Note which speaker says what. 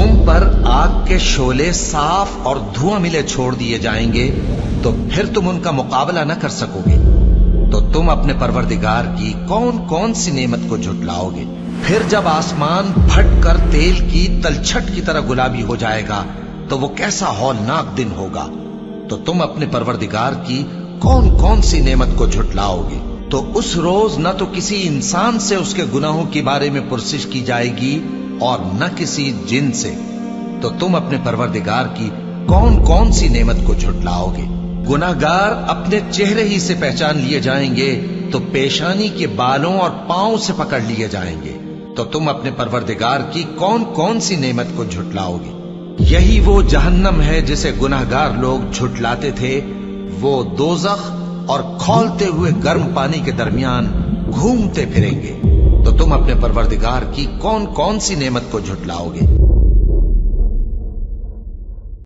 Speaker 1: तुम पर आग के शोले साफ और धुआं मिले छोड़ दिए जाएंगे तो फिर तुम उनका मुकाबला न कर सकोगे। तो तुम अपने परवरदिगार की कौन कौन सी नेमत को झुटलाओगे। फिर जब आसमान फट कर तेल की तलछट की तरह गुलाबी हो जाएगा तो वो कैसा हौलनाक दिन होगा। तो तुम अपने परवरदिगार की कौन कौन सी नेमत को झुटलाओगे। तो उस रोज न तो किसी इंसान से उसके गुनाहों के बारे में पुरसिश की जाएगी और न किसी जिन से। तो तुम अपने परवरदिगार की कौन कौन सी नेमत को झुटलाओगे। गुनाहगार अपने चेहरे ही से पहचान लिए जाएंगे तो पेशानी के बालों और पांव से पकड़ लिए जाएंगे। तो तुम अपने परवरदिगार की कौन कौन सी नेमत को झुटलाओगे। यही वो जहन्नम है जिसे गुनाहगार लोग झुटलाते थे। वो दोजख और खौलते हुए गर्म पानी के दरमियान घूमते फिरेंगे। तो तुम अपने परवरदिगार की कौन कौन सी नेमत को झुटलाओगे।